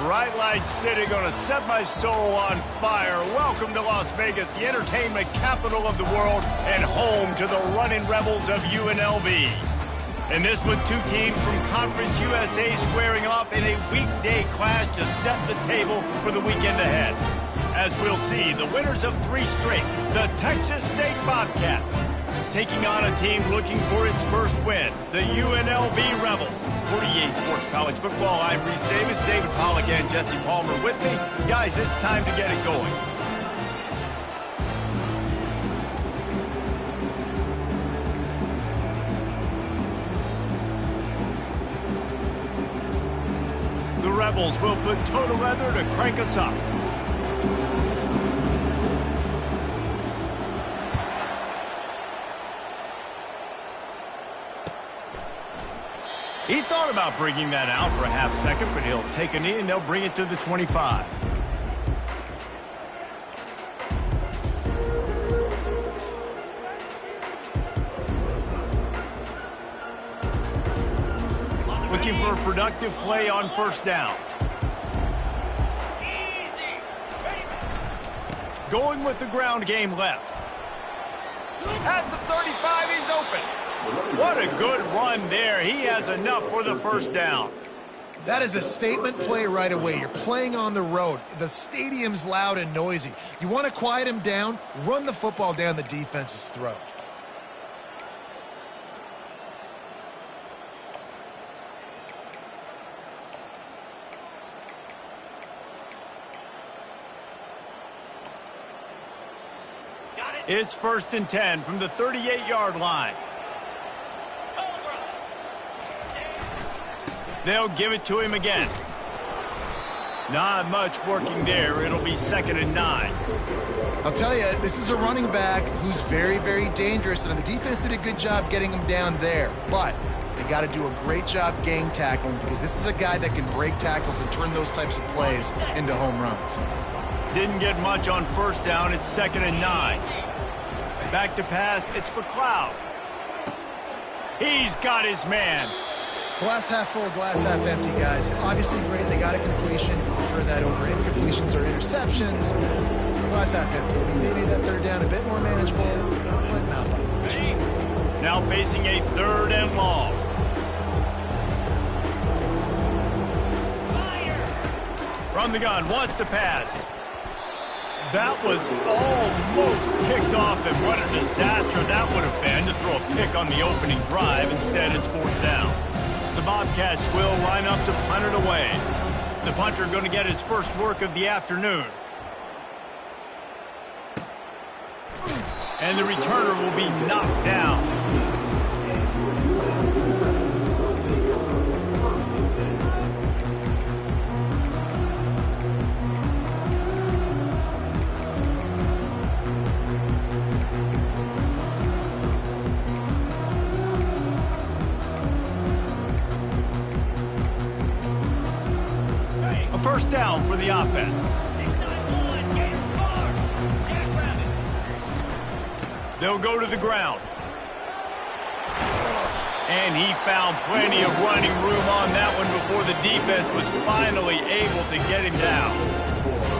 Bright Light City gonna set my soul on fire. Welcome to Las Vegas, the entertainment capital of the world and home to the running rebels of UNLV. And this one, two teams from Conference USA squaring off in a weekday clash to set the table for the weekend ahead. As we'll see, the winners of 3 straight, the Texas State Bobcats, taking on a team looking for its first win, the UNLV Rebels. For EA Sports College Football, I'm Reese Davis, David Pollack, and Jesse Palmer with me. Guys, it's time to get it going. The Rebels will put total leather to crank us up. He thought about bringing that out for a half second, but he'll take a knee and they'll bring it to the 25. Looking for a productive play on first down. Going with the ground game left. At the 35, he's open. What a good run there. He has enough for the first down. That is a statement play right away. You're playing on the road. The stadium's loud and noisy. You want to quiet him down, run the football down the defense's throat. It's 1st and 10 from the 38-yard line. They'll give it to him again. Not much working there. It'll be 2nd and 9. I'll tell you, this is a running back who's very, very dangerous, and the defense did a good job getting him down there. But they got to do a great job gang tackling because this is a guy that can break tackles and turn those types of plays into home runs. Didn't get much on first down. It's 2nd and 9. Back to pass. It's McLeod. He's got his man. Glass half full, glass half empty, guys. Obviously great, they got a completion. You prefer that over incompletions or interceptions. Glass half empty. I mean, they made that third down a bit more manageable, but not by much. Now facing a 3rd and long. From the gun, wants to pass. That was almost picked off, and what a disaster that would have been to throw a pick on the opening drive. Instead, it's 4th down. The Bobcats will line up to punt it away. The punter going to get his first work of the afternoon. And the returner will be knocked down. First down for the offense. They'll go to the ground. And he found plenty of running room on that one before the defense was finally able to get him down.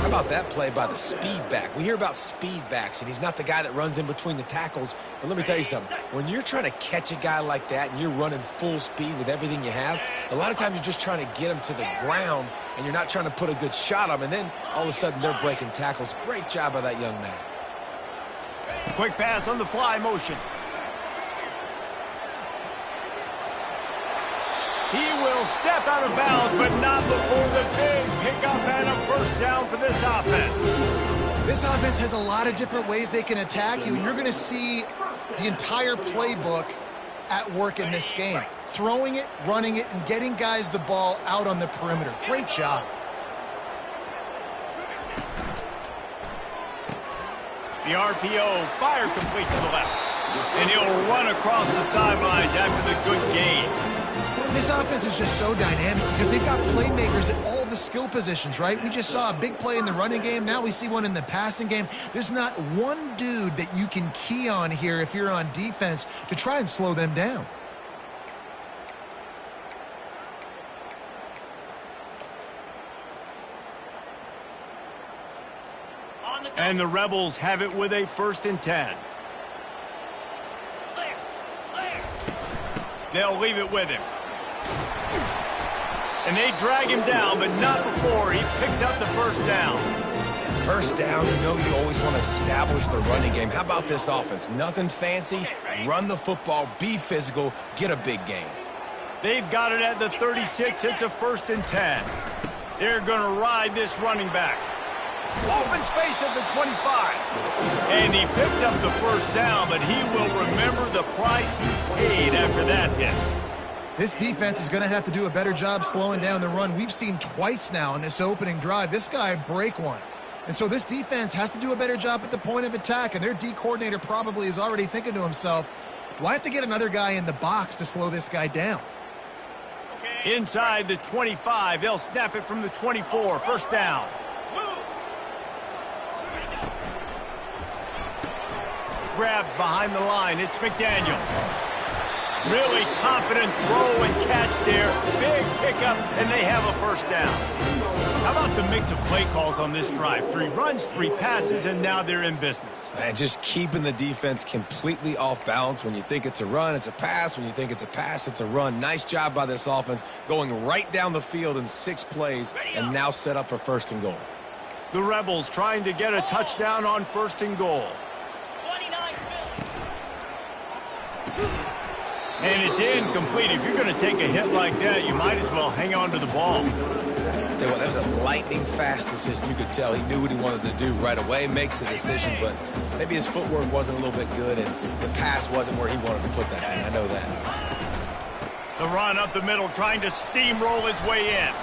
How about that play by the speed back? We hear about speed backs, and he's not the guy that runs in between the tackles. But let me tell you something. When you're trying to catch a guy like that and you're running full speed with everything you have, a lot of times you're just trying to get him to the ground, and you're not trying to put a good shot on him, and then all of a sudden they're breaking tackles. Great job by that young man. Quick pass on the fly motion. He will step out of bounds, but not before the big pickup and a first down for this offense. This offense has a lot of different ways they can attack you, and you're going to see the entire playbook at work in this game. Throwing it, running it, and getting guys the ball out on the perimeter. Great job. The RPO, fire complete to the left. And he'll run across the sidelines after the good gain. This offense is just so dynamic because they've got playmakers at all the skill positions, right? We just saw a big play in the running game. Now we see one in the passing game. There's not one dude that you can key on here if you're on defense to try and slow them down. And the Rebels have it with a 1st and 10. They'll leave it with him. And they drag him down, but not before he picks up the 1st down. 1st down, you know you always want to establish the running game. How about this offense? Nothing fancy. Run the football, be physical, get a big gain. They've got it at the 36. It's a 1st and 10. They're going to ride this running back. Open space at the 25. And he picks up the 1st down, but he will remember the price he paid after that hit. This defense is going to have to do a better job slowing down the run. We've seen twice now in this opening drive this guy break one. And so this defense has to do a better job at the point of attack, and their D coordinator probably is already thinking to himself, do I have to get another guy in the box to slow this guy down? Inside the 25, they'll snap it from the 24, 1st down. Grabbed behind the line, it's McDaniel. Really confident throw and catch there. Big pickup, and they have a 1st down. How about the mix of play calls on this drive? 3 runs, 3 passes, and now they're in business. And just keeping the defense completely off balance. When you think it's a run, it's a pass. When you think it's a pass, it's a run. Nice job by this offense going right down the field in 6 plays and now set up for 1st and goal. The Rebels trying to get a touchdown on 1st and goal. And it's incomplete. If you're going to take a hit like that, you might as well hang on to the ball. Tell you what, that was a lightning-fast decision. You could tell he knew what he wanted to do right away, makes the decision, but maybe his footwork wasn't a little bit good, and the pass wasn't where he wanted to put that thing. I know that. The run up the middle, trying to steamroll his way in.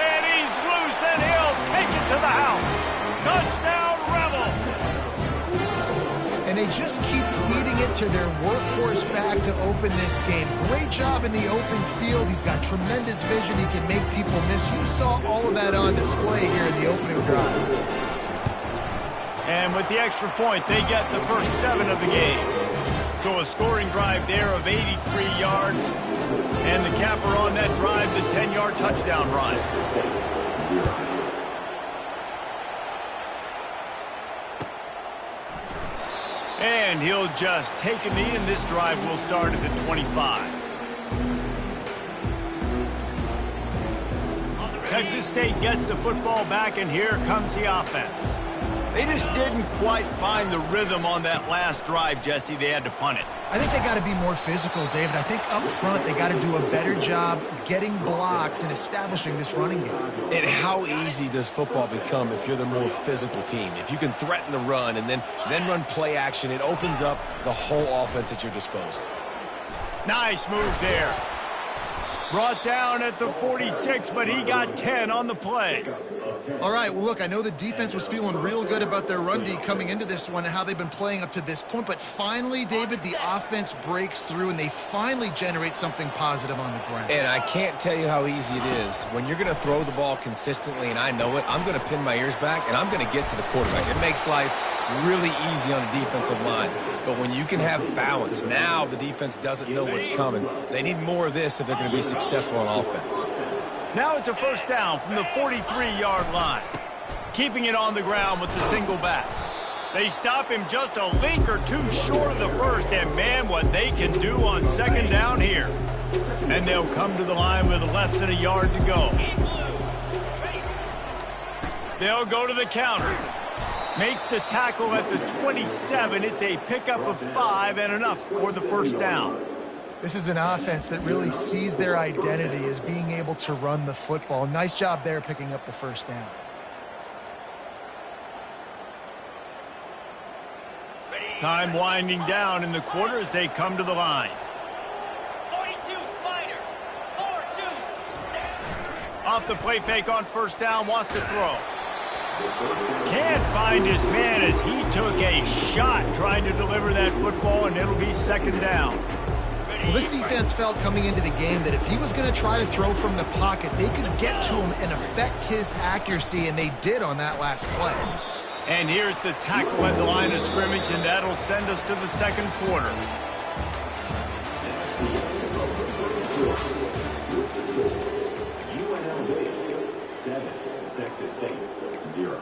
And he's loose, and he'll take it to the house. Touchdown, Rebels! And they just keep feeding it to their workhorse back to open this game. Great job in the open field. He's got tremendous vision. He can make people miss. You saw all of that on display here in the opening drive. And with the extra point, they get the first 7 of the game. So a scoring drive there of 83 yards. And the capper on that drive, the 10-yard touchdown run. And he'll just take a knee, and this drive will start at the 25. Texas State gets the football back, and here comes the offense. They just didn't quite find the rhythm on that last drive, Jesse. They had to punt it. I think they got to be more physical, David. I think up front they got to do a better job getting blocks and establishing this running game. And how easy does football become if you're the more physical team? If you can threaten the run and then run play action, it opens up the whole offense at your disposal. Nice move there. Brought down at the 46, but he got 10 on the play. All right, well, look, I know the defense was feeling real good about their run D coming into this one and how they've been playing up to this point, but finally, David, the offense breaks through and they finally generate something positive on the ground. And I can't tell you how easy it is. When you're going to throw the ball consistently, and I know it, I'm going to pin my ears back, and I'm going to get to the quarterback. It makes life really easy on the defensive line. But when you can have balance, now the defense doesn't know what's coming. They need more of this if they're going to be successful on offense. Now it's a first down from the 43-yard line. Keeping it on the ground with the single back. They stop him just a link or two short of the first, and man, what they can do on second down here. And they'll come to the line with less than a yard to go. They'll go to the counter. Makes the tackle at the 27. It's a pickup of 5 and enough for the first down. This is an offense that really sees their identity as being able to run the football. Nice job there picking up the first down. Time winding down in the quarter as they come to the line. 42 Spider. 4-2. Off the play fake on first down, wants to throw. Can't find his man as he took a shot trying to deliver that football, and it'll be second down. Well, this defense felt coming into the game that if he was going to try to throw from the pocket, they could get to him and affect his accuracy, and they did on that last play. And here's the tackle at the line of scrimmage, and that'll send us to the second quarter. UNLV 7, Texas State 0.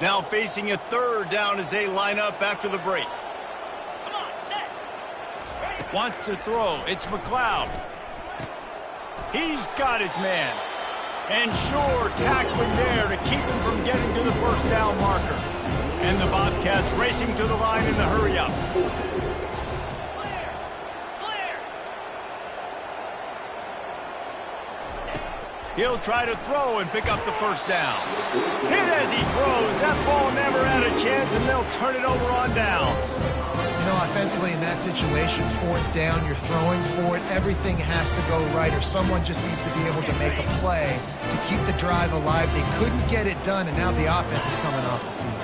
Now facing a third down as they line up after the break. Come on, set. Ready. Wants to throw. It's McLeod. He's got his man. And sure, tackling there to keep him from getting to the first down marker. And the Bobcats racing to the line in the hurry-up. Clear. Clear. He'll try to throw and pick up the first down. Hit as he throws. That ball never had a chance, and they'll turn it over on downs. You know, offensively in that situation, fourth down, you're throwing for it. Everything has to go right, or someone just needs to be able to make a play to keep the drive alive. They couldn't get it done, and now the offense is coming off the field.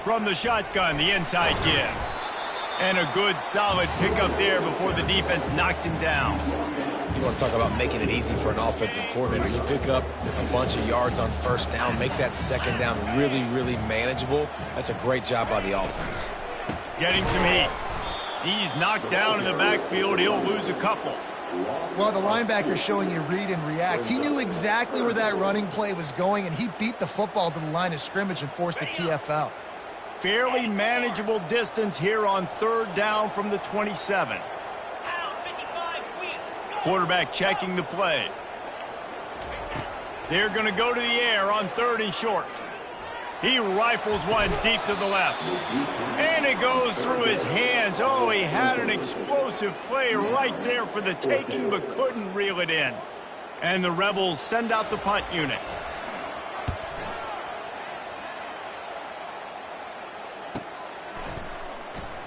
From the shotgun, the inside give. And a good, solid pickup there before the defense knocks him down. You want to talk about making it easy for an offensive coordinator. You pick up a bunch of yards on first down, make that second down really, really manageable. That's a great job by the offense. Getting some heat. He's knocked down in the backfield. He'll lose a couple. Well, the linebacker's showing you read and react. He knew exactly where that running play was going, and he beat the football to the line of scrimmage and forced the TFL. Fairly manageable distance here on third down from the 27. Out 55 weeks. Quarterback checking the play. They're going to go to the air on third and short. He rifles one deep to the left. And it goes through his hands. Oh, he had an explosive play right there for the taking, but couldn't reel it in. And the Rebels send out the punt unit.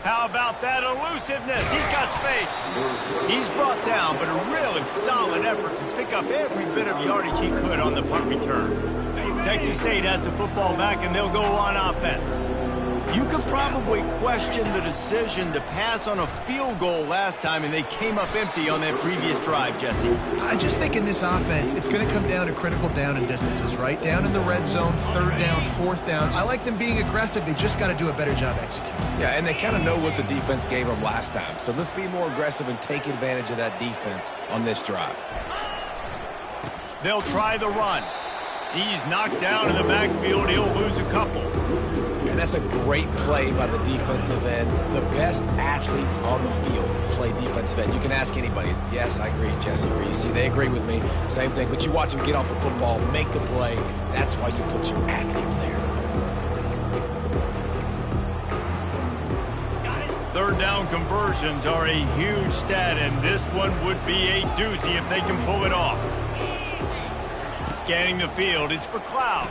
How about that elusiveness? He's got space. He's brought down, but a really solid effort to pick up every bit of yardage he could on the punt return. Texas State has the football back, and they'll go on offense. You could probably question the decision to pass on a field goal last time, and they came up empty on that previous drive, Jesse. I just think in this offense, it's going to come down to critical down and distances, right? Down in the red zone, third down, fourth down. I like them being aggressive. They just got to do a better job executing. Yeah, and they kind of know what the defense gave them last time. So let's be more aggressive and take advantage of that defense on this drive. They'll try the run. He's knocked down in the backfield. He'll lose a couple. And that's a great play by the defensive end. The best athletes on the field play defensive end. You can ask anybody. Yes, I agree. Jesse agrees. See, they agree with me. Same thing. But you watch them get off the football, make the play. That's why you put your athletes there. Third down conversions are a huge stat, and this one would be a doozy if they can pull it off. Scanning the field, it's McLeod.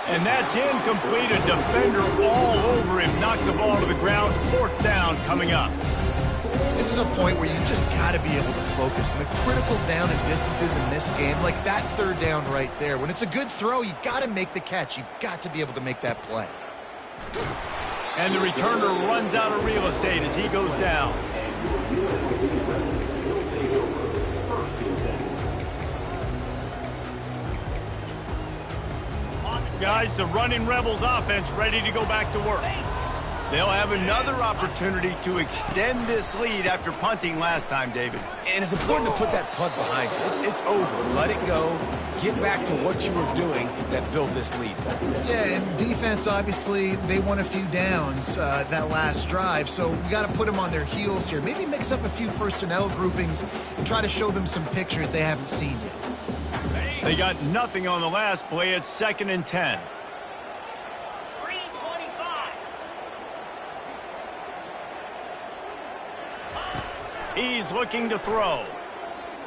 And that's incomplete. A defender all over him. Knocked the ball to the ground. Fourth down coming up. This is a point where you just got to be able to focus. And the critical down and distances in this game, like that third down right there, when it's a good throw, you got to make the catch. You've got to be able to make that play. And the returner runs out of real estate as he goes down. Guys, the running Rebels offense ready to go back to work. They'll have another opportunity to extend this lead after punting last time, David. And it's important to put that punt behind you. It's over. Let it go. Get back to what you were doing that built this lead. Yeah, and defense, obviously, they won a few downs that last drive, so we got to put them on their heels here. Maybe mix up a few personnel groupings and try to show them some pictures they haven't seen yet. They got nothing on the last play. It's 2nd and 10. 3:25. He's looking to throw.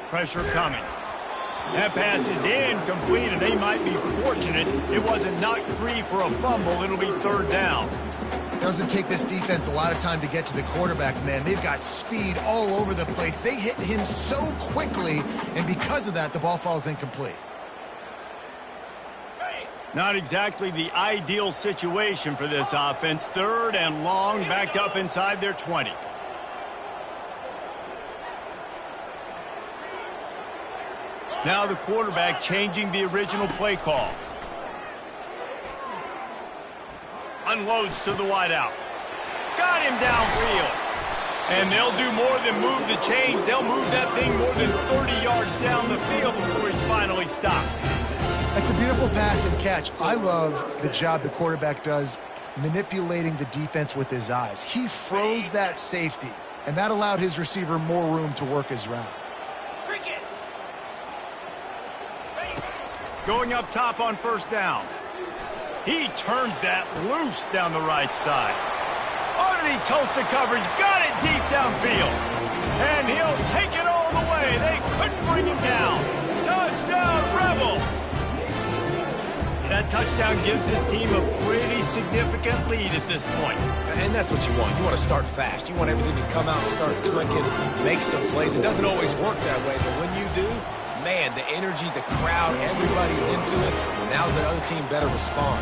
Pressure coming. That pass is incomplete, and they might be fortunate it wasn't knocked free for a fumble. It'll be third down. Doesn't take this defense a lot of time to get to the quarterback, man. They've got speed all over the place. They hit him so quickly, and because of that, the ball falls incomplete. Not exactly the ideal situation for this offense. Third and long, backed up inside their 20. Now the quarterback changing the original play call. Unloads to the wideout. Got him downfield. And they'll do more than move the chains. They'll move that thing more than 30 yards down the field before he's finally stopped. That's a beautiful pass and catch. I love the job the quarterback does manipulating the defense with his eyes. He froze that safety, and that allowed his receiver more room to work his route. Going up top on first down. He turns that loose down the right side. Underneath toasted coverage, got it deep downfield. And he'll take it all the way. They couldn't bring him down. Touchdown, Rebels! That touchdown gives his team a pretty significant lead at this point. And that's what you want. You want to start fast. You want everything to come out and start clicking, make some plays. It doesn't always work that way, but when you do, man, the energy, the crowd, everybody's into it. Now the other team better respond.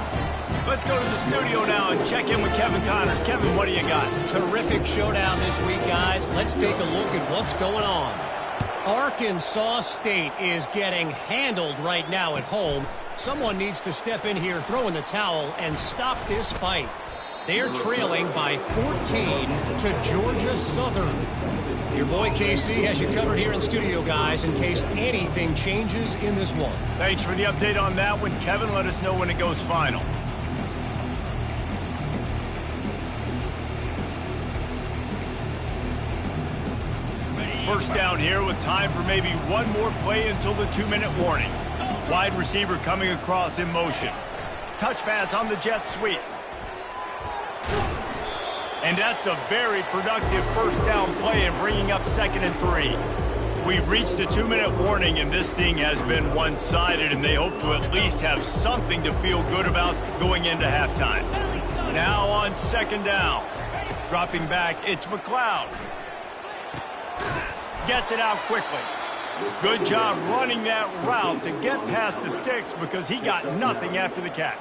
Let's go to the studio now and check in with Kevin Connors. Kevin, what do you got? Terrific showdown this week, guys. Let's take a look at what's going on. Arkansas State is getting handled right now at home. Someone needs to step in here, throw in the towel, and stop this fight. They're trailing by 14 to Georgia Southern. Your boy KC has you covered here in studio, guys, in case anything changes in this one. Thanks for the update on that one, Kevin. Let us know when it goes final. First down here with time for maybe one more play until the 2-minute warning. Wide receiver coming across in motion. Touch pass on the jet sweep. And that's a very productive first down play and bringing up 2nd and 3. We've reached the 2-minute warning, and this thing has been one-sided, and they hope to at least have something to feel good about going into halftime. Now on 2nd down. Dropping back, it's McLeod. Gets it out quickly. Good job running that route to get past the sticks because he got nothing after the catch.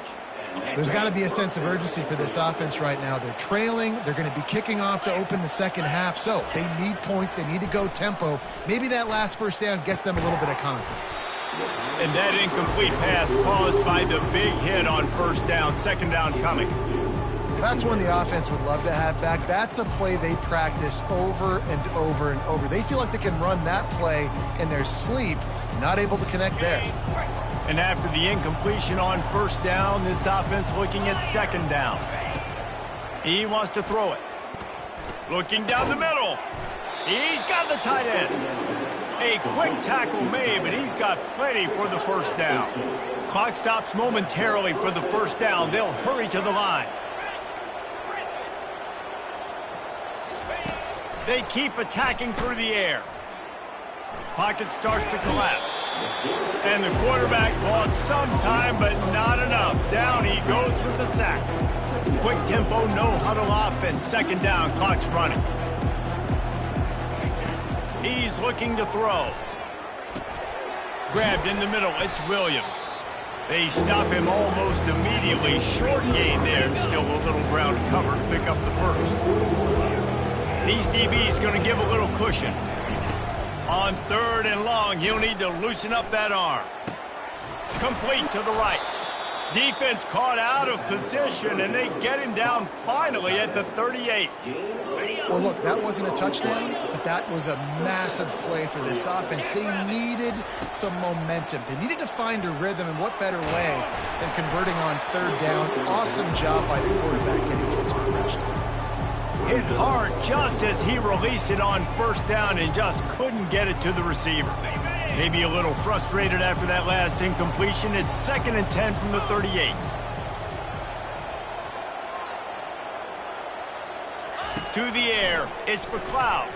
There's got to be a sense of urgency for this offense right now. They're trailing. They're going to be kicking off to open the second half. So they need points. They need to go tempo. Maybe that last first down gets them a little bit of confidence. And that incomplete pass caused by the big hit on first down. 2nd down coming. That's one the offense would love to have back. That's a play they practice over and over and over. They feel like they can run that play in their sleep, not able to connect there. And after the incompletion on first down, this offense looking at 2nd down. He wants to throw it. Looking down the middle. He's got the tight end. A quick tackle made, but he's got plenty for the first down. Clock stops momentarily for the first down. They'll hurry to the line. They keep attacking through the air. Pocket starts to collapse. And the quarterback bought some time, but not enough. Down he goes with the sack. Quick tempo, no huddle offense. 2nd down, clock's running. He's looking to throw. Grabbed in the middle, it's Williams. They stop him almost immediately. Short gain there, still a little ground to cover to pick up the first. These DBs going to give a little cushion. On 3rd and long, he'll need to loosen up that arm. Complete to the right. Defense caught out of position, and they get him down finally at the 38. Well, look, that wasn't a touchdown, but that was a massive play for this offense. They needed some momentum. They needed to find a rhythm, and what better way than converting on 3rd down. Awesome job by the quarterback getting to his progression. Hit hard just as he released it on first down and just couldn't get it to the receiver. Maybe a little frustrated after that last incompletion. It's 2nd and 10 from the 38. To the air, it's McLeod.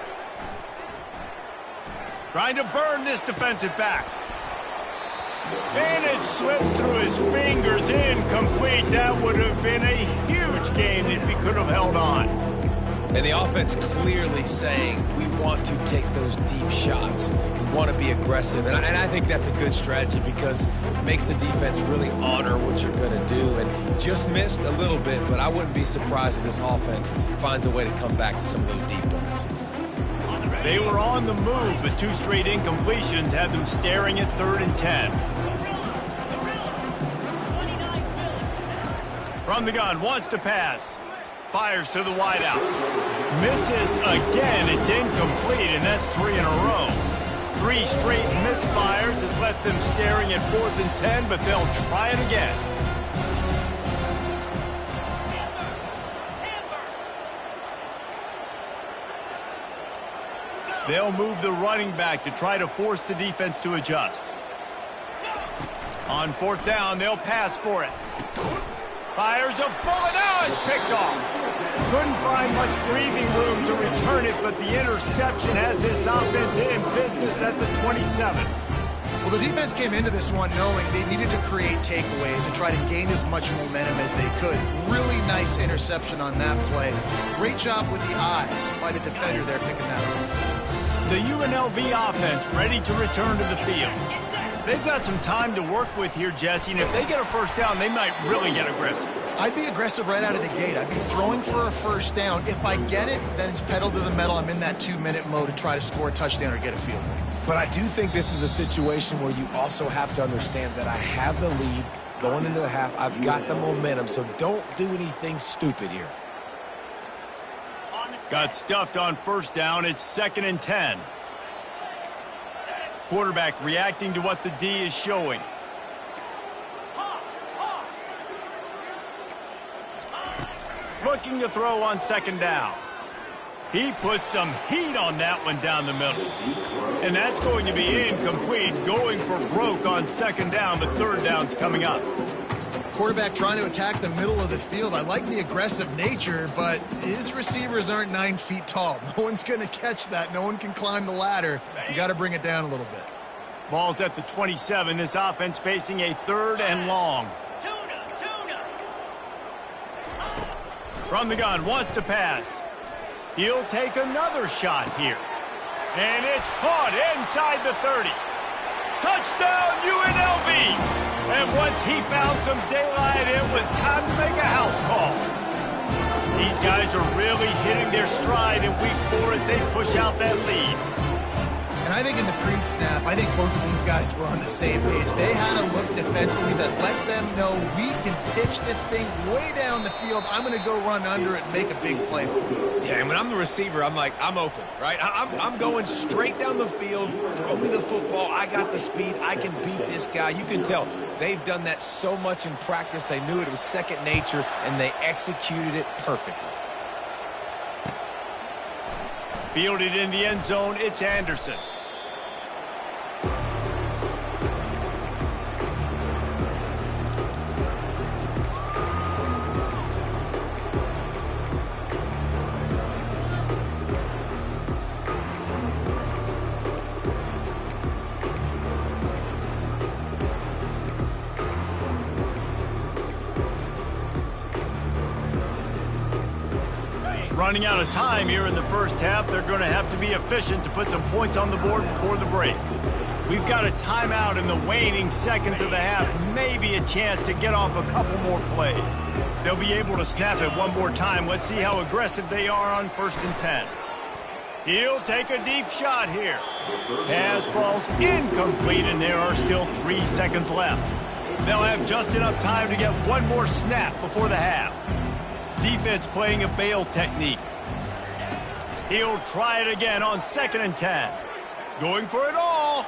Trying to burn this defensive back. And it slips through his fingers, incomplete. That would have been a huge gain if he could have held on. And the offense clearly saying, we want to take those deep shots. We want to be aggressive. And I think that's a good strategy because it makes the defense really honor what you're going to do. And just missed a little bit, but I wouldn't be surprised if this offense finds a way to come back to some of those deep balls. They were on the move, but 2 straight incompletions had them staring at 3rd and 10. From the gun, wants to pass. Fires to the wideout. Misses again. It's incomplete, and that's 3 in a row. 3 straight misfires has left them staring at 4th and 10, but they'll try it again. They'll move the running back to try to force the defense to adjust. On 4th down, they'll pass for it. Fires a bullet. Now it's picked off. Couldn't find much breathing room to return it, but the interception has this offense in business at the 27. Well, the defense came into this one knowing they needed to create takeaways and try to gain as much momentum as they could. Really nice interception on that play. Great job with the eyes by the defender there picking that up. The UNLV offense ready to return to the field. They've got some time to work with here, Jesse, and if they get a first down, they might really get aggressive. I'd be aggressive right out of the gate. I'd be throwing for a first down. If I get it, then it's pedal to the metal. I'm in that 2-minute mode to try to score a touchdown or get a field goal. But I do think this is a situation where you also have to understand that I have the lead going into the half. I've got the momentum, so don't do anything stupid here. Got stuffed on first down. It's 2nd and 10. Quarterback reacting to what the D is showing. Looking to throw on 2nd down. He puts some heat on that one down the middle. And that's going to be incomplete, going for broke on 2nd down, but 3rd down's coming up. Quarterback trying to attack the middle of the field. I like the aggressive nature, but his receivers aren't 9 feet tall. No one's going to catch that. No one can climb the ladder. You got to bring it down a little bit. Ball's at the 27. This offense facing a 3rd and long. From the gun, wants to pass. He'll take another shot here. And it's caught inside the 30. Touchdown, UNLV! And once he found some daylight, it was time to make a house call. These guys are really hitting their stride in week 4 as they push out that lead. And I think in the pre-snap, I think both of these guys were on the same page. They had a look defensively that let them know we can pitch this thing way down the field. I'm going to go run under it and make a big play for it. Yeah, and when I'm the receiver, I'm like, I'm open, right? I'm going straight down the field. Throw me the football. I got the speed. I can beat this guy. You can tell they've done that so much in practice. They knew it was second nature, and they executed it perfectly. Fielded in the end zone, it's Anderson. Running out of time here in the first half. They're going to have to be efficient to put some points on the board before the break. We've got a timeout in the waning seconds of the half. Maybe a chance to get off a couple more plays. They'll be able to snap it one more time. Let's see how aggressive they are on 1st and 10. He'll take a deep shot here. Pass falls incomplete, and there are still 3 seconds left. They'll have just enough time to get one more snap before the half. Defense playing a bail technique. He'll try it again on 2nd and 10. Going for it all.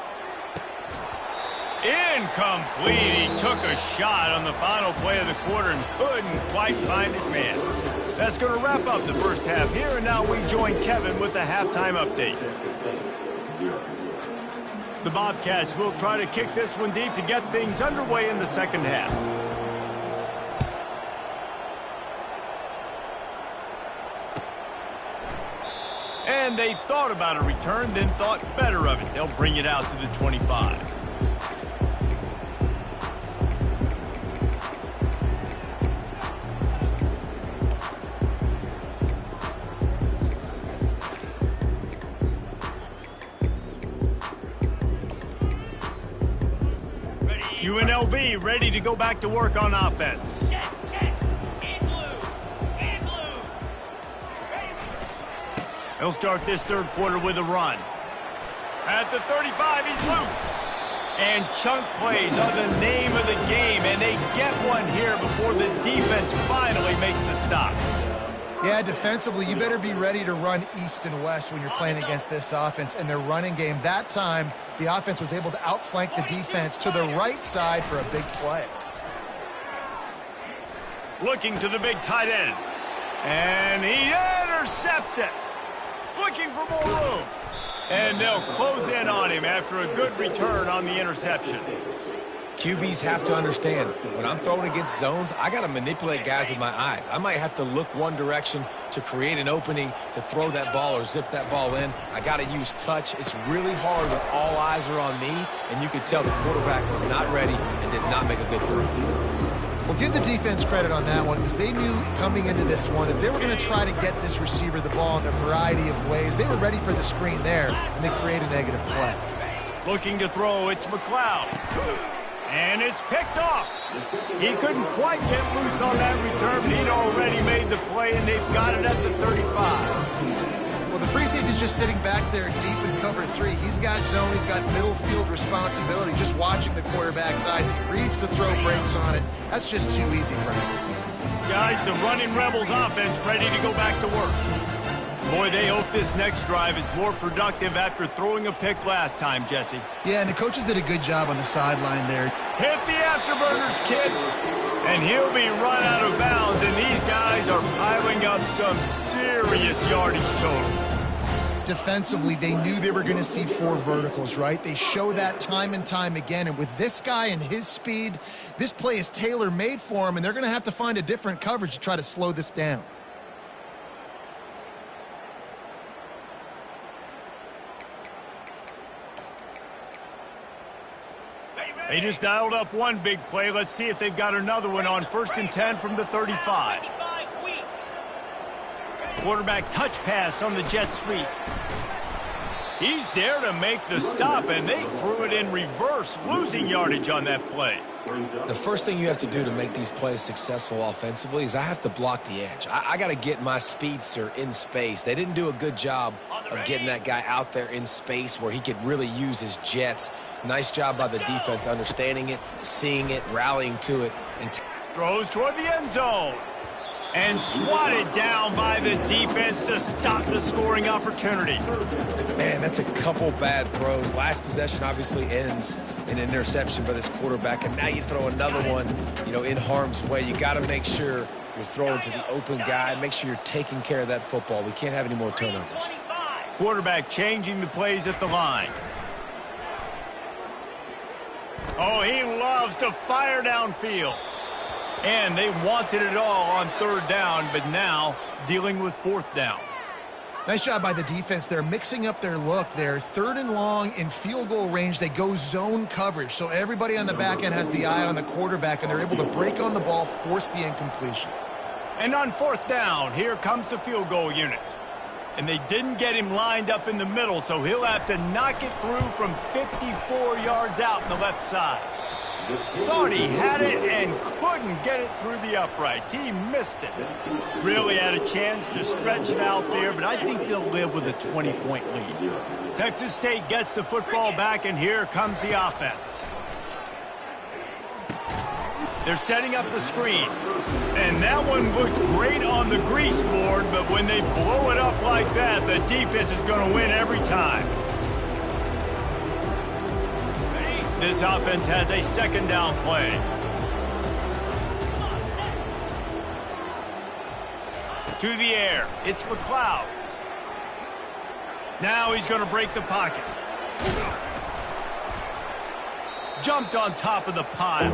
Incomplete. He took a shot on the final play of the quarter and couldn't quite find his man. That's going to wrap up the first half here, and now we join Kevin with the halftime update. The Bobcats will try to kick this one deep to get things underway in the second half. And they thought about a return, then thought better of it. They'll bring it out to the 25. UNLV ready to go back to work on offense. He'll start this third quarter with a run. At the 35, he's loose. And chunk plays are the name of the game, and they get one here before the defense finally makes the stop. Yeah, defensively, you better be ready to run east and west when you're playing against this offense and their running game. That time, the offense was able to outflank the defense to the right side for a big play. Looking to the big tight end. And he intercepts it. Looking for more room. And they'll close in on him after a good return on the interception. QBs have to understand, when I'm throwing against zones, I got to manipulate guys with my eyes. I might have to look one direction to create an opening to throw that ball or zip that ball in. I got to use touch. It's really hard when all eyes are on me, and you could tell the quarterback was not ready and did not make a good throw. Well, give the defense credit on that one because they knew coming into this one that they were going to try to get this receiver the ball in a variety of ways. They were ready for the screen there, and they create a negative play. Looking to throw, it's McLeod. And it's picked off. He couldn't quite get loose on that return, but he'd already made the play, and they've got it at the 35. Well, the free safety's just sitting back there deep in cover 3. He's got zone. He's got middle field responsibility. Just watching the quarterback's eyes. He reads the throw, breaks on it. That's just too easy for him. Guys, the running Rebels offense ready to go back to work. Boy, they hope this next drive is more productive after throwing a pick last time, Jesse. Yeah, and the coaches did a good job on the sideline there. Hit the afterburners, kid. And he'll be run out of bounds, and these guys are piling up some serious yardage totals. Defensively, they knew they were going to see 4 verticals, right? They show that time and time again, and with this guy and his speed, this play is tailor-made for him, and they're going to have to find a different coverage to try to slow this down. They just dialed up one big play. Let's see if they've got another one on 1st and 10 from the 35. Quarterback touch pass on the jet sweep. He's there to make the stop, and they threw it in reverse, losing yardage on that play. The first thing you have to do to make these plays successful offensively is I have to block the edge. I got to get my speedster in space. They didn't do a good job of getting that guy out there in space where he could really use his jets. Nice job by the defense understanding it, seeing it, rallying to it. And throws toward the end zone. And swatted down by the defense to stop the scoring opportunity. Man, that's a couple bad throws. Last possession obviously ends in an interception by this quarterback, and now you throw another one, in harm's way. You got to make sure you're throwing to the open guy. Make sure you're taking care of that football. We can't have any more turnovers. Quarterback changing the plays at the line. Oh, he loves to fire downfield. And they wanted it all on 3rd down, but now dealing with 4th down. Nice job by the defense. They're mixing up their look. They're 3rd and long in field goal range. They go zone coverage, so everybody on the back end has the eye on the quarterback, and they're able to break on the ball, force the incompletion. And on 4th down, here comes the field goal unit. And they didn't get him lined up in the middle, so he'll have to knock it through from 54 yards out on the left side. Thought he had it and couldn't get it through the uprights. He missed it. Really had a chance to stretch it out there, but I think they'll live with a 20-point lead. Texas State gets the football back, and here comes the offense. They're setting up the screen. And that one looked great on the grease board, but when they blow it up like that, the defense is going to win every time. This offense has a 2nd down play. To the air. It's McLeod. Now he's going to break the pocket. Jumped on top of the pile.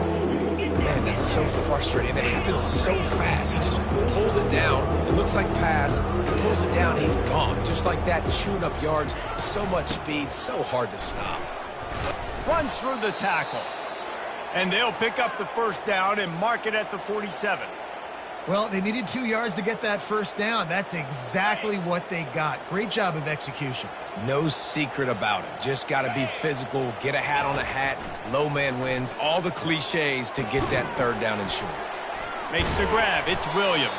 Man, that's so frustrating. It happens so fast. He just pulls it down. It looks like pass. He pulls it down. He's gone. Just like that, chewing up yards. So much speed. So hard to stop. Runs through the tackle. And they'll pick up the 1st down and mark it at the 47. Well, they needed 2 yards to get that 1st down. That's exactly what they got. Great job of execution. No secret about it. Just got to be physical, get a hat on a hat, low man wins, all the cliches to get that 3rd down and short. Makes the grab. It's Williams.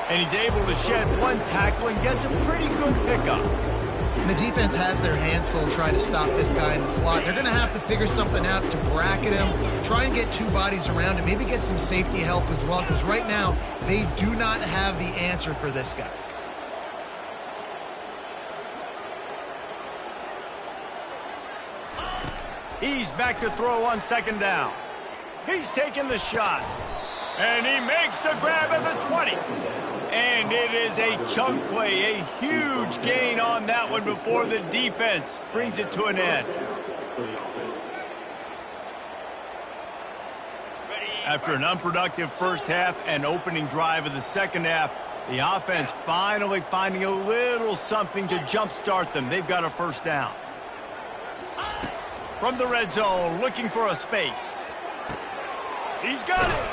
And he's able to shed one tackle and gets a pretty good pickup. And the defense has their hands full trying to stop this guy in the slot. They're going to have to figure something out to bracket him, try and get two bodies around him, maybe get some safety help as well, because right now they do not have the answer for this guy. He's back to throw on second down. He's taking the shot. And he makes the grab at the 20. And it is a chunk play, a huge gain on that one before the defense brings it to an end. After an unproductive first half and opening drive of the second half, the offense finally finding a little something to jumpstart them. They've got a first down. From the red zone, looking for a space. He's got it.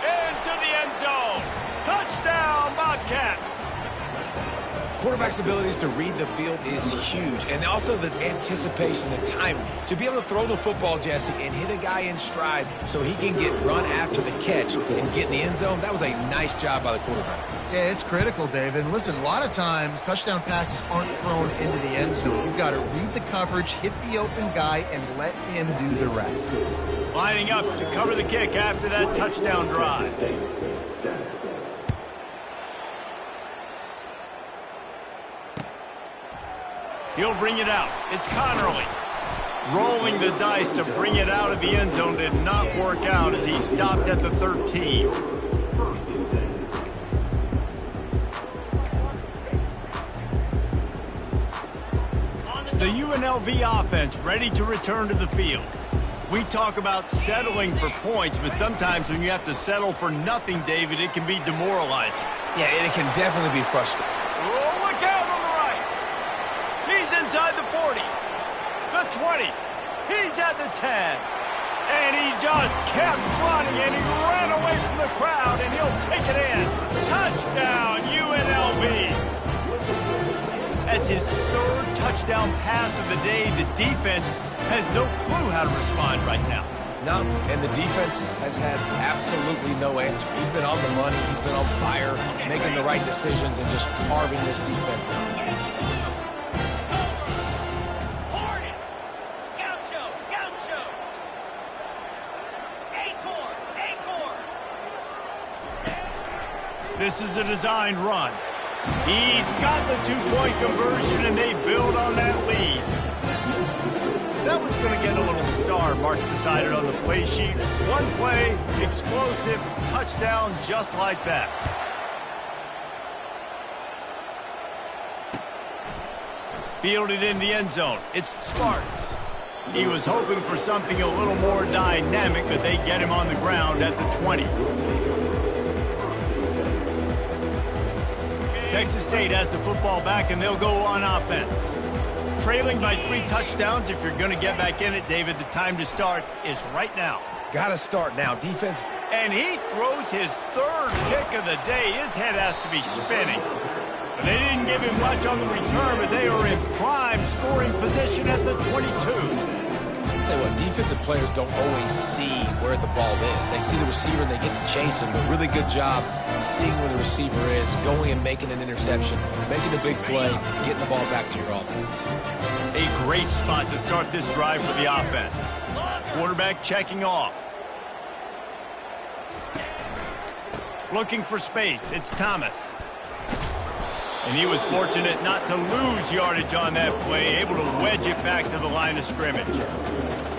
Into the end zone. Touchdown, Bobcats. Quarterback's abilities to read the field is huge, and also the anticipation, the timing. To be able to throw the football, Jesse, and hit a guy in stride so he can get run after the catch and get in the end zone, that was a nice job by the quarterback. Yeah, it's critical, David. And listen, a lot of times touchdown passes aren't thrown into the end zone. You've got to read the coverage, hit the open guy, and let him do the rest. Lining up to cover the kick after that touchdown drive. He'll bring it out. It's Connerly. Rolling the dice to bring it out of the end zone did not work out as he stopped at the 13. The UNLV offense ready to return to the field. We talk about settling for points, but sometimes when you have to settle for nothing, David, it can be demoralizing. Yeah, and it can definitely be frustrating. Oh, look out on the right. He's inside the 40, the 20. He's at the 10. And he just kept running, and he ran away from the crowd, and he'll take it in. Touchdown, UNLV. That's his third touchdown pass of the day. The defense has no clue how to respond right now. No, and the defense has had absolutely no answer. He's been on the money. He's been on fire, making the right decisions and just carving this defense up. This is a designed run. He's got the two-point conversion, and they build on that lead. That one's going to get a little star marked beside it on the play sheet. One play, explosive, touchdown just like that. Fielded in the end zone. It's Sparks. He was hoping for something a little more dynamic, but they get him on the ground at the 20. Texas State has the football back, and they'll go on offense. Trailing by 3 touchdowns, if you're going to get back in it, David, the time to start is right now. Got to start now. Defense. And he throws his third kick of the day. His head has to be spinning. But they didn't give him much on the return, but they are in prime scoring position at the 22. Tell you what, defensive players don't always see where the ball is. They see the receiver and they get to chase him, but really good job seeing where the receiver is, going and making an interception, making a big play, getting the ball back to your offense. A great spot to start this drive for the offense. Quarterback checking off. Looking for space. It's Thomas. And he was fortunate not to lose yardage on that play, able to wedge it back to the line of scrimmage.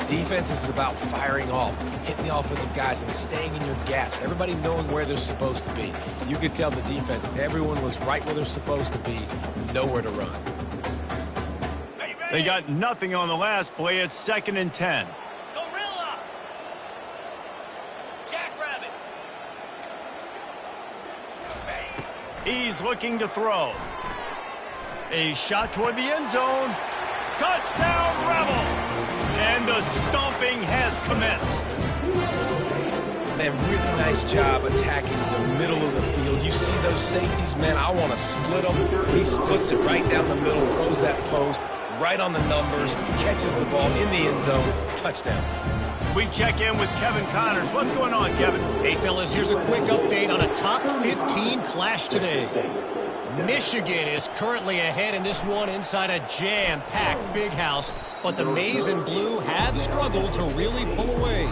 Defense is about firing off, hitting the offensive guys and staying in your gaps. Everybody knowing where they're supposed to be. You could tell the defense, everyone was right where they're supposed to be, nowhere to run. They got nothing on the last play. It's 2nd and 10. Gorilla. Jackrabbit. He's looking to throw. A shot toward the end zone. Touchdown, Rebel! And the stomping has commenced. Man, really nice job attacking the middle of the field. You see those safeties, man, I want to split them. He splits it right down the middle, throws that post, right on the numbers, catches the ball in the end zone, touchdown. We check in with Kevin Connors. What's going on, Kevin? Hey, fellas, here's a quick update on a top 15 clash today. Michigan is currently ahead in this one inside a jam-packed big house, but the maize and blue have struggled to really pull away.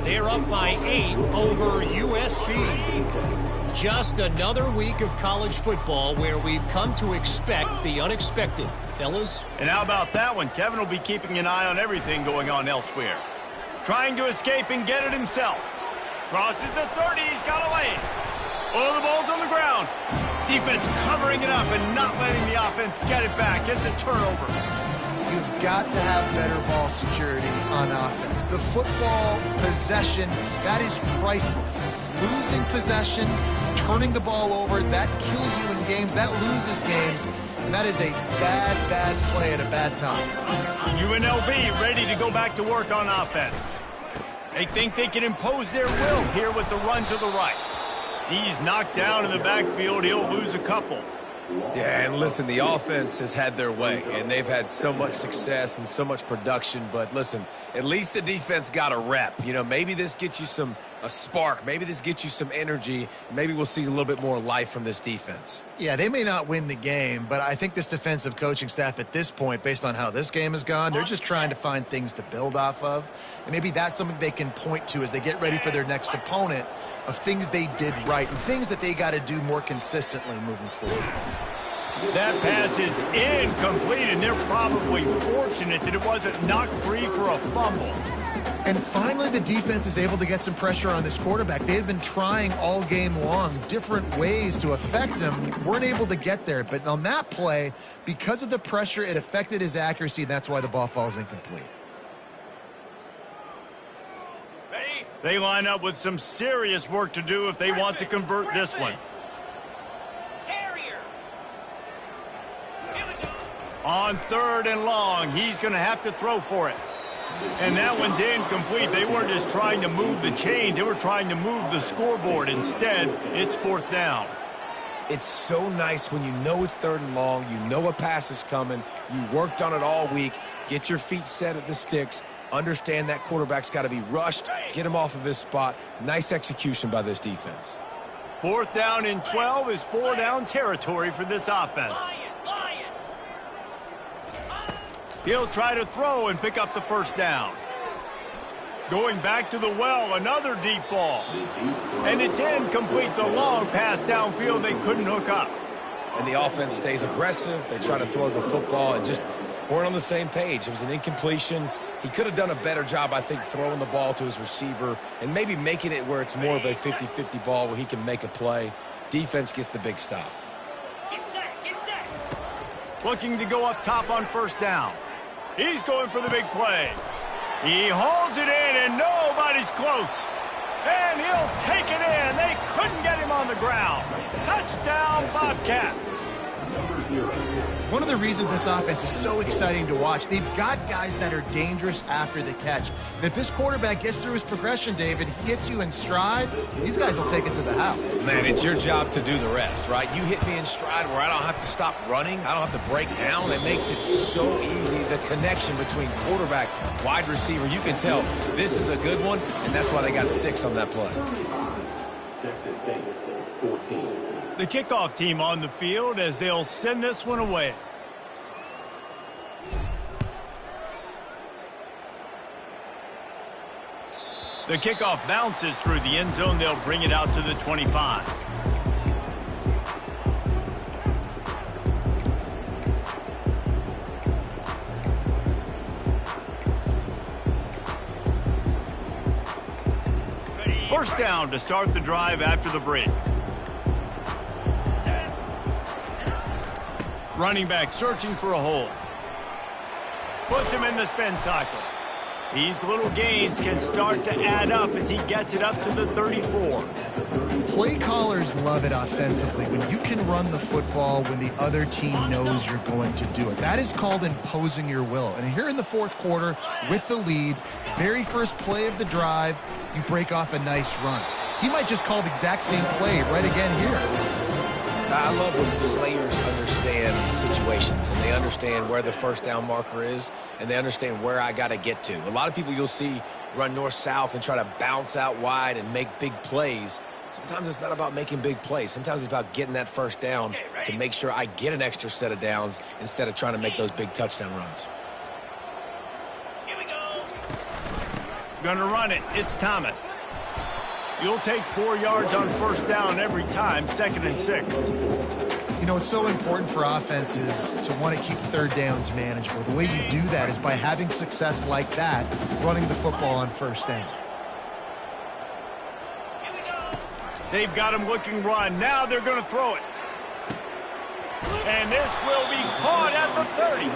They're up by 8 over USC. Just another week of college football where we've come to expect the unexpected. Fellas? And how about that one? Kevin will be keeping an eye on everything going on elsewhere. Trying to escape and get it himself. Crosses the 30, he's got away. Oh, the ball's on the ground. Defense covering it up and not letting the offense get it back. It's a turnover. You've got to have better ball security on offense. The football possession, that is priceless. Losing possession, turning the ball over, that kills you in games, that loses games, and that is a bad, bad play at a bad time. UNLV ready to go back to work on offense. They think they can impose their will here with the run to the right. He's knocked down in the backfield. He'll lose a couple. Yeah, and listen, the offense has had their way, and they've had so much success and so much production. But listen, at least the defense got a rep. You know, maybe this gets you a spark. Maybe this gets you some energy. Maybe we'll see a little bit more life from this defense. Yeah, they may not win the game, but I think this defensive coaching staff at this point, based on how this game has gone, they're just trying to find things to build off of. And maybe that's something they can point to as they get ready for their next opponent, of things they did right and things that they got to do more consistently moving forward. That pass is incomplete, and they're probably fortunate that it wasn't knocked free for a fumble. And finally, the defense is able to get some pressure on this quarterback. They had been trying all game long different ways to affect him. Weren't able to get there. But on that play, because of the pressure, it affected his accuracy, and that's why the ball falls incomplete. They line up with some serious work to do if they want to convert this one. On 3rd and long, he's going to have to throw for it. And that one's incomplete. They weren't just trying to move the chains. They were trying to move the scoreboard. Instead, it's 4th down. It's so nice when you know it's 3rd and long, you know a pass is coming, you worked on it all week, get your feet set at the sticks, understand that quarterback's got to be rushed, get him off of his spot. Nice execution by this defense. 4th down and 12 is 4-down territory for this offense. He'll try to throw and pick up the 1st down. Going back to the well, another deep ball. And it's incomplete. The long pass downfield, they couldn't hook up. And the offense stays aggressive. They try to throw the football and just weren't on the same page. It was an incompletion. He could have done a better job, I think, throwing the ball to his receiver and maybe making it where it's more of a 50-50 ball where he can make a play. Defense gets the big stop. Get set. Looking to go up top on 1st down. He's going for the big play. He holds it in, and nobody's close. And he'll take it in. They couldn't get him on the ground. Touchdown, Bobcats. One of the reasons this offense is so exciting to watch, they've got guys that are dangerous after the catch. And if this quarterback gets through his progression, David, hits you in stride, these guys will take it to the house. Man, it's your job to do the rest, right? You hit me in stride where I don't have to stop running. I don't have to break down. It makes it so easy. The connection between quarterback, wide receiver, you can tell this is a good one, and that's why they got 6 on that play. Texas State, 14. The kickoff team on the field as they'll send this one away. The kickoff bounces through the end zone. They'll bring it out to the 25. First down to start the drive after the break. Running back searching for a hole. Puts him in the spin cycle. These little gains can start to add up as he gets it up to the 34. Play callers love it offensively when you can run the football when the other team knows you're going to do it. That is called imposing your will. And here in the 4th quarter with the lead, very first play of the drive, you break off a nice run. He might just call the exact same play right again here. I love when players understand situations and they understand where the 1st down marker is and they understand where I got to get to. A lot of people you'll see run north-south and try to bounce out wide and make big plays. Sometimes it's not about making big plays. Sometimes it's about getting that 1st down to make sure I get an extra set of downs instead of trying to make those big touchdown runs. Here we go. Gonna run it. It's Thomas. You'll take 4 yards on first down every time, 2nd and 6. You know, it's so important for offenses to want to keep third downs manageable. The way you do that is by having success like that, running the football on first down. They've got him looking run. Now they're going to throw it. And this will be caught at the 30.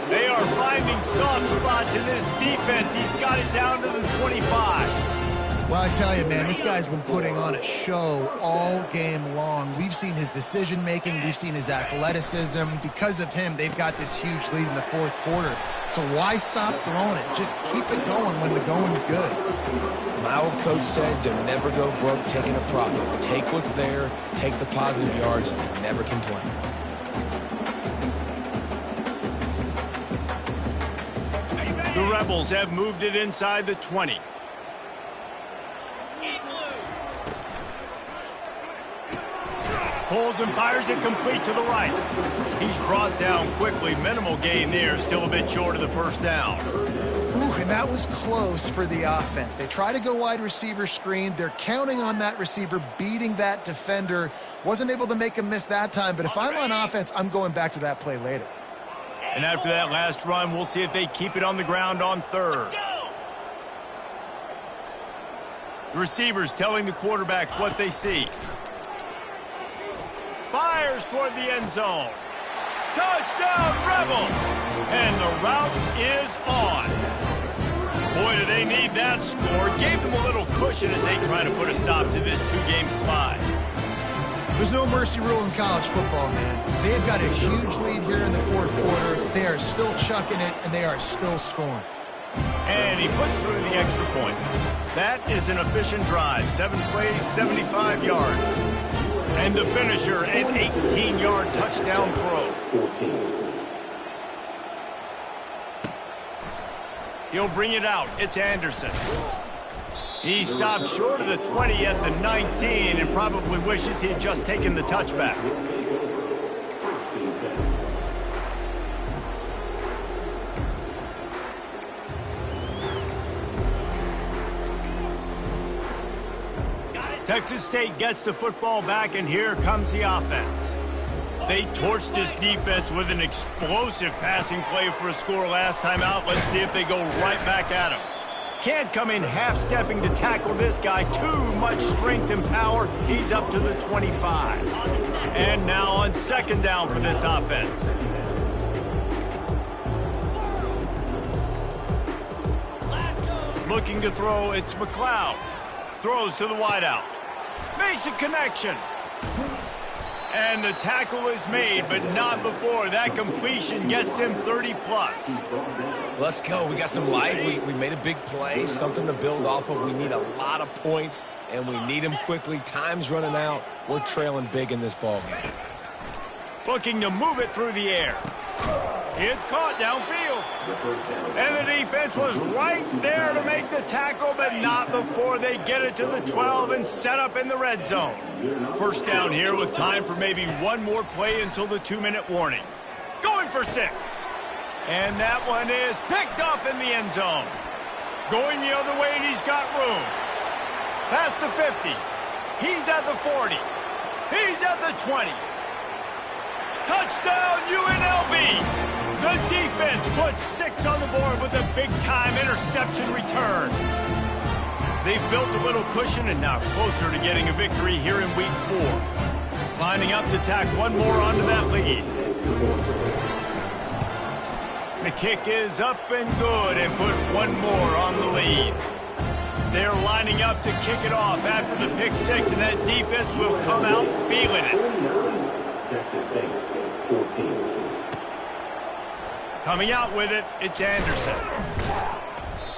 They are finding soft spots in this defense. He's got it down to the 25. Well, I tell you, man, this guy's been putting on a show all game long. We've seen his decision-making. We've seen his athleticism. Because of him, they've got this huge lead in the 4th quarter. So why stop throwing it? Just keep it going when the going's good. My old coach said to never go broke taking a profit. Take what's there, take the positive yards, and never complain. The Rebels have moved it inside the 20. Pulls and fires it complete to the right. He's brought down quickly. Minimal gain there. Still a bit short of the first down. Ooh, and that was close for the offense. They try to go wide receiver screen. They're counting on that receiver beating that defender. Wasn't able to make him miss that time, but if I'm on offense, I'm going back to that play later. And after that last run, we'll see if they keep it on the ground on 3rd. The receivers telling the quarterback what they see. Fires toward the end zone. Touchdown, Rebels! And the route is on. Boy, do they need that score. Gave them a little cushion as they try to put a stop to this 2-game slide. There's no mercy rule in college football, man. They've got a huge lead here in the 4th quarter. They are still chucking it, and they are still scoring. And he puts through the extra point. That is an efficient drive. 7 plays, 75 yards. And the finisher, an 18-yard touchdown throw. 14. He'll bring it out. It's Anderson. He stopped short of the 20 at the 19 and probably wishes he had just taken the touchback. Texas State gets the football back, and here comes the offense. They torched this defense with an explosive passing play for a score last time out. Let's see if they go right back at him. Can't come in half-stepping to tackle this guy. Too much strength and power. He's up to the 25. And now on 2nd down for this offense. Looking to throw, it's McLeod. Throws to the wideout. Makes a connection. And the tackle is made, but not before. That completion gets them 30-plus. Let's go. We got some life. We made a big play, something to build off of. We need a lot of points, and we need them quickly. Time's running out. We're trailing big in this ballgame. Looking to move it through the air. It's caught downfield. And the defense was right there to make the tackle, but not before they get it to the 12 and set up in the red zone. First down here with time for maybe one more play until the 2-minute warning. Going for 6. And that one is picked off in the end zone. Going the other way, and he's got room. Past the 50. He's at the 40. He's at the 20. Touchdown, UNLV! The defense puts 6 on the board with a big-time interception return. They've built a little cushion and now closer to getting a victory here in Week 4. Lining up to tack one more onto that lead. The kick is up and good and put one more on the lead. They're lining up to kick it off after the pick 6, and that defense will come out feeling it. Texas State, 14. Coming out with it, it's Anderson.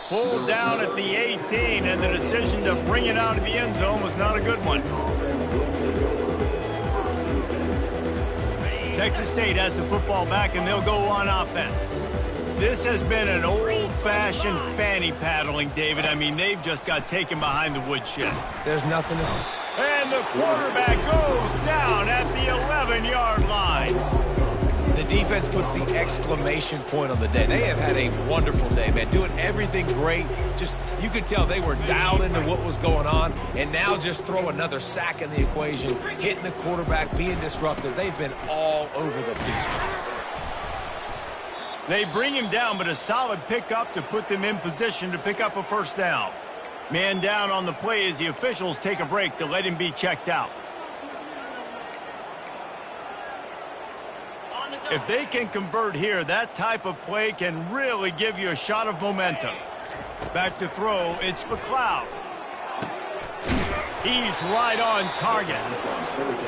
Pulled down at the 18, and the decision to bring it out of the end zone was not a good one. Texas State has the football back, and they'll go on offense. This has been an old-fashioned fanny paddling, David. I mean, they've just got taken behind the woodshed. There's nothing to... And the quarterback goes down at the 11-yard line. The defense puts the exclamation point on the day. They have had a wonderful day, man, doing everything great. Just, you could tell they were dialed into what was going on, and now just throw another sack in the equation, hitting the quarterback, being disruptive. They've been all over the field. They bring him down, but a solid pickup to put them in position to pick up a first down. Man down on the play as the officials take a break to let him be checked out. If they can convert here, that type of play can really give you a shot of momentum. Back to throw, it's McLeod. He's right on target.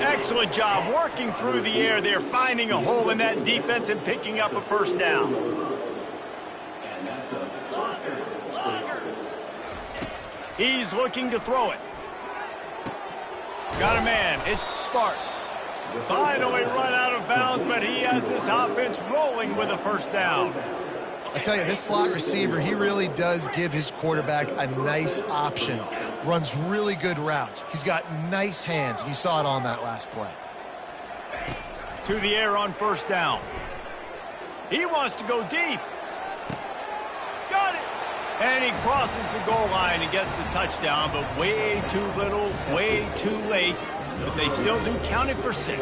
Excellent job working through the air there, finding a hole in that defense and picking up a first down. He's looking to throw it. Got a man, it's Sparks. Finally run out of bounds, but he has this offense rolling with a first down. I tell you, this slot receiver, he really does give his quarterback a nice option. Runs really good routes. He's got nice hands, and you saw it on that last play. To the air on first down. He wants to go deep. Got it. And he crosses the goal line and gets the touchdown, but way too little, way too late. But they still do count it for 6.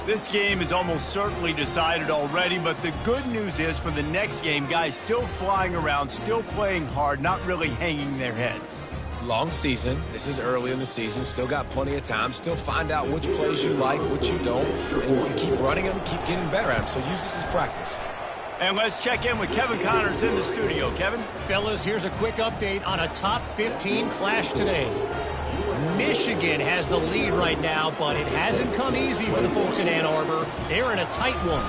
This game is almost certainly decided already, but the good news is for the next game, guys still flying around, still playing hard, not really hanging their heads. Long season. This is early in the season. Still got plenty of time. Still find out which plays you like, which you don't, and keep running them, keep getting better at them. So use this as practice. And let's check in with Kevin Connors in the studio. Kevin? Fellas, here's a quick update on a top 15 clash today. Michigan has the lead right now, but it hasn't come easy for the folks in Ann Arbor. They're in a tight one.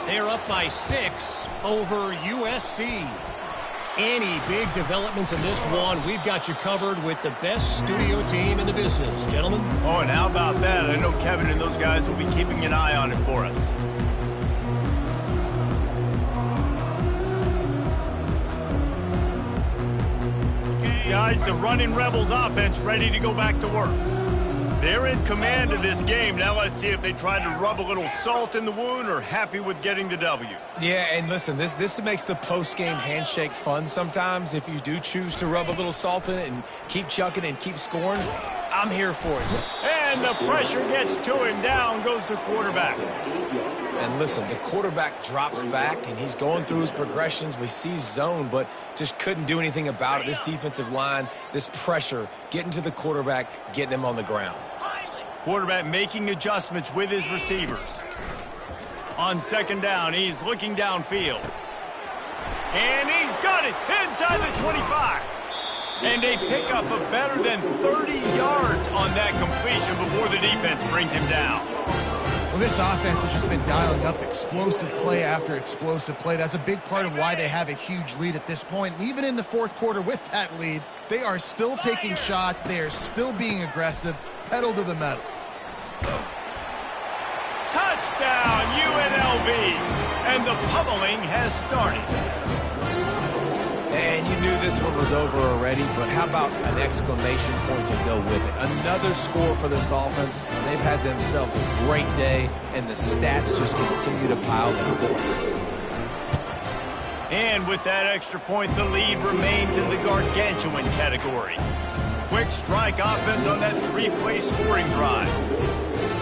They're up by 6 over USC. Any big developments in this one, we've got you covered with the best studio team in the business. Gentlemen? Oh, and how about that? I know Kevin and those guys will be keeping an eye on it for us. Guys, the running Rebels offense ready to go back to work. They're in command of this game. Now let's see if they try to rub a little salt in the wound or happy with getting the W. Yeah, and listen, this makes the post-game handshake fun sometimes. If you do choose to rub a little salt in it and keep chucking and keep scoring, I'm here for it. And the pressure gets to him. Down goes the quarterback. And listen, the quarterback drops back, and he's going through his progressions. We see zone, but just couldn't do anything about it. This defensive line, this pressure, getting to the quarterback, getting him on the ground. Quarterback making adjustments with his receivers. On second down, he's looking downfield. And he's got it inside the 25. And they pick up a better than 30 yards on that completion before the defense brings him down. Well, this offense has just been dialing up explosive play after explosive play. That's a big part of why they have a huge lead at this point. And even in the fourth quarter with that lead, they are still taking shots. They are still being aggressive. Pedal to the metal. Touchdown, UNLV. And the pummeling has started. And you knew this one was over already, but how about an exclamation point to go with it? Another score for this offense. They've had themselves a great day, and the stats just continue to pile on the board. And with that extra point, the lead remains in the gargantuan category. Quick strike offense on that 3-play scoring drive.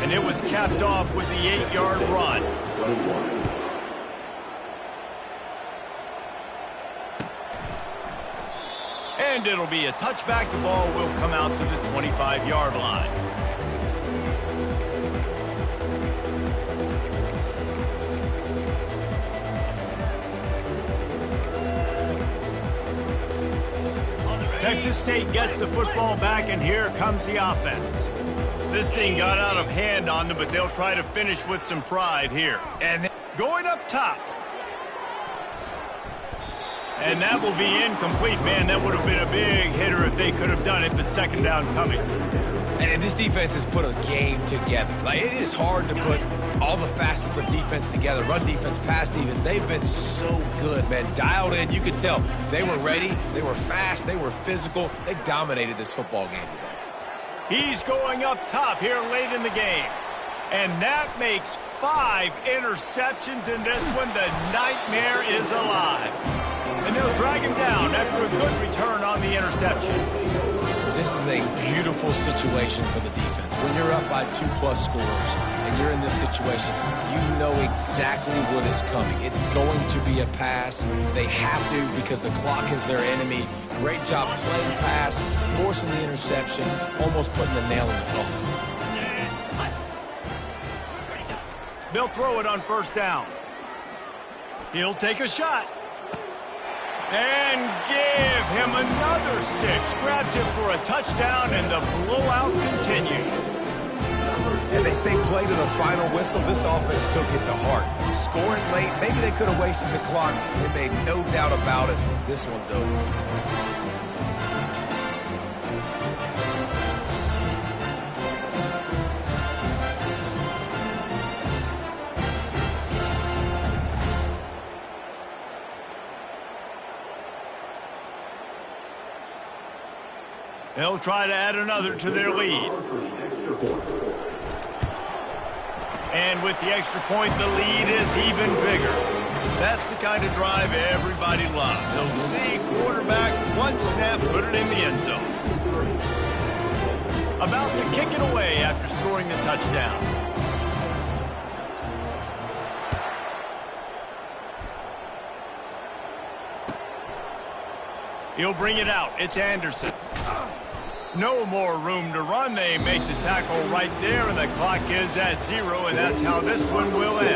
And it was capped off with the 8-yard run. And it'll be a touchback. The ball will come out to the 25-yard line. Texas State gets the football back, and here comes the offense. This thing got out of hand on them, but they'll try to finish with some pride here. And going up top. And that will be incomplete. Man, that would have been a big hitter if they could have done it, but second down coming. And this defense has put a game together. Like, it is hard to put all the facets of defense together. Run defense, pass defense. They've been so good, man. Dialed in. You could tell they were ready. They were fast. They were physical. They dominated this football game today. He's going up top here late in the game. And that makes 5 interceptions in this one. The nightmare is alive. And they'll drag him down after a good return on the interception. This is a beautiful situation for the defense. When you're up by 2+ scores and you're in this situation, you know exactly what is coming. It's going to be a pass. They have to because the clock is their enemy. Great job playing pass, forcing the interception, almost putting the nail in the coffin. They'll throw it on first down. He'll take a shot. And give him another 6. Grabs him for a touchdown, and the blowout continues. And they say play to the final whistle. This offense took it to heart. Scoring late, maybe they could have wasted the clock. They made no doubt about it. This one's over. They'll try to add another to their lead. And with the extra point, the lead is even bigger. That's the kind of drive everybody loves. So see quarterback, one snap, put it in the end zone. About to kick it away after scoring the touchdown. He'll bring it out. It's Anderson. No more room to run. They make the tackle right there, and the clock is at 0, and that's how this one will end.